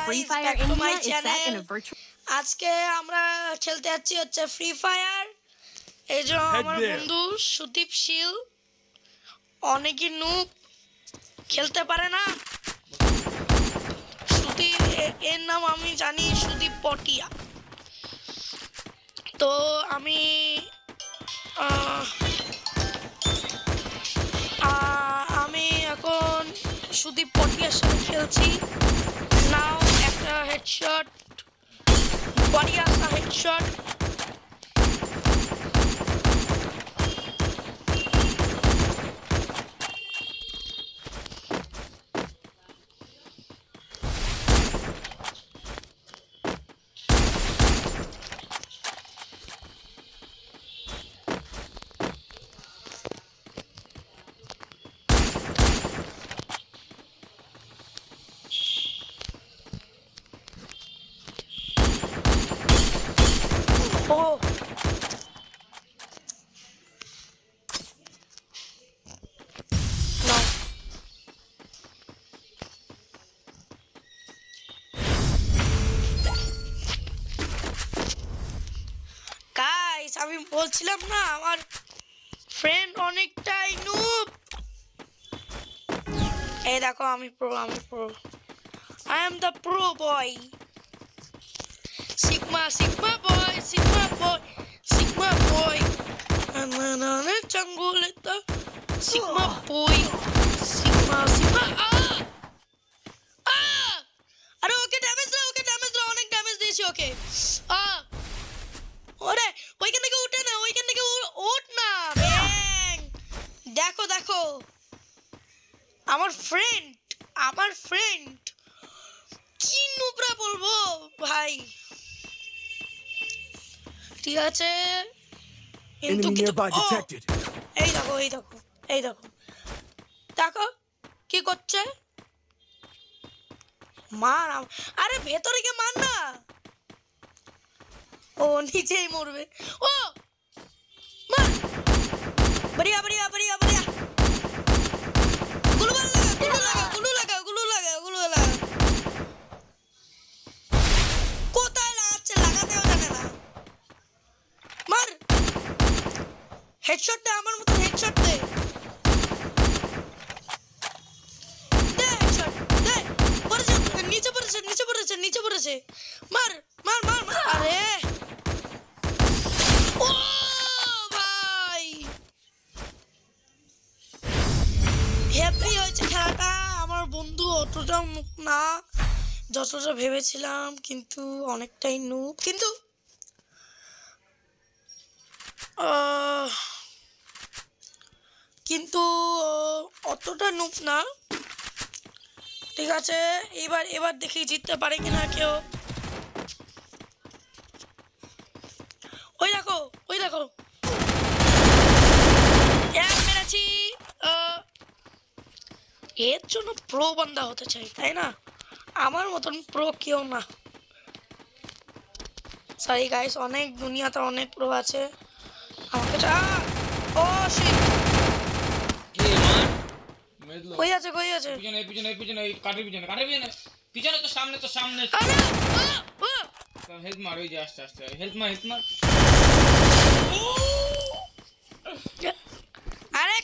Free Fire India is set in a virtual. আজকে আমরা খেলতে যাচ্ছি হচ্ছে ফ্রি ফায়ার। এই যে আমার বন্ধু সুদীপ শীল, অনেকই নুব, খেলতে পারে না। সুদীপ এর নাম আমি জানি সুদীপ পটিয়া। তো আমি এখন সুদীপ পটিয়ার সাথে খেলছি। নাও একটা হেডশট, বড়িয়া একটা হেডশট। Oh. No. Guys, আমি বলছিলাম না আমার ফ্রেন্ড অনেকটাই নুব। এই দেখো আমি pro. I am the pro boy. Sigma boy, Sigma boy. Jungle the Sigma boy, Sigma. আরে ওকে ড্যামেজ দাও, অনেক ড্যামেজ দিয়েছি ওকে। ওরে ওইখান থেকে উঠে না, ওঠ না ব্যাং। দেখো আমার ফ্রেন্ড কি নুবরা বলবো ভাই। ঠিক আছে কিন্তু এই দেখো কি করছে। মার, আরে ভেতরে গিয়ে মার না, ও নিচেই মরবে। ও মার, বড়িয়া গুলো লাগা। কোথায় লাগাচ্ছে, লাগাতেও জানে না। মার, হেডশট দে, আমার মতো হেডশট দে। নিচে পড়েছে। মার। আরে ও ভাই, হ্যাপি হয়েছে খেলাটা। আমার বন্ধু অতটাও নুব না যতটা ভেবেছিলাম, কিন্তু অনেকটাই নুব, কিন্তু অতটা নুব না। ঠিক আছে, এবার দেখি জিততে পারে কিনা কেউ। ওই দেখো এক মেরেছি। এর জন্য প্রো বান্দা হতে চাই, তাই না? আমার মতন প্রো কেউ না। সরি গাইস, অনেক দুনিয়াতে অনেক প্রো আছে। আমাকে ও শিট, কই আছে পিছনে কাটের পিছনে তো সামনে হেল্প মার, ওই যে আস্তে হেল্প মার। আরে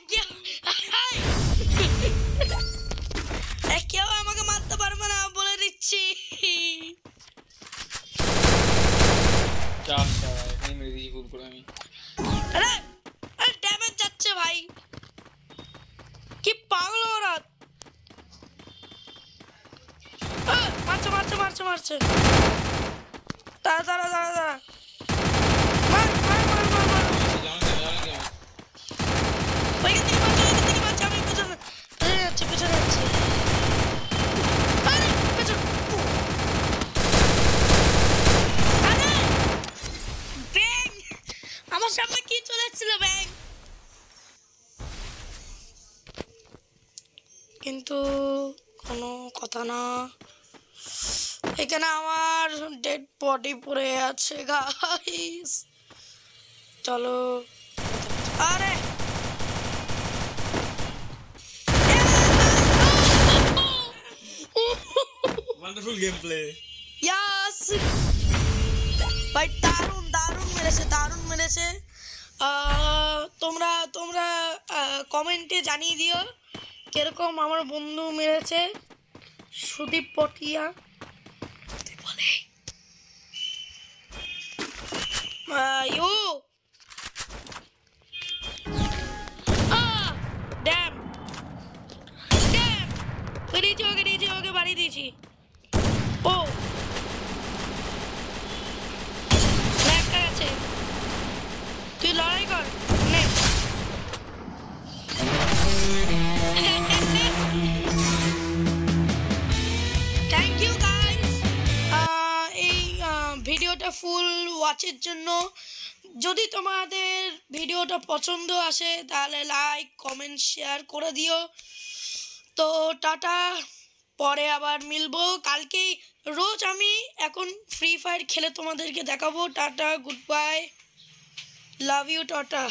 কেউ আমাকে মারতে পারবে না বলে দিচ্ছি। আরে ড্যামেজ যাচ্ছে ভাই, কি পাগল ওরা। মারছে। দাঁড়া। মার। ওইখান থেকে মারছে, আমি পিছনে যাচ্ছি। আরে ব্যাং, আমার সামনে কি চলে এসেছিল ব্যাং, কিন্তু কোনো কথা না। এখানে আমার ডেড বডি পড়ে আছে গাইস, চলো। আরে ওয়ান্ডারফুল গেম প্লে। ইয়াস ভাই, দারুণ দারুণ মেরেছে, দারুণ মেরেছে। তোমরা তোমরা কমেন্টে জানিয়ে দিও কিরকম আমার বন্ধু মেরেছে। সুদীপ পটিয়া বলে ইউ ড্যাম ড্যাম, ওকে বাড়ি দিয়েছি। ও একটা গেছে, তুই লড়াই কর। থ্যাংক ইউ গাইস এই ভিডিওটা ফুল ওয়াচের জন্য। যদি তোমাদের ভিডিওটা পছন্দ আসে তাহলে লাইক কমেন্ট শেয়ার করে দিও। তো টাটা, পরে আবার মিলবো কালকেই। রোজ আমি এখন ফ্রি ফায়ার খেলে তোমাদেরকে দেখাবো। Tata, goodbye, love you, tata.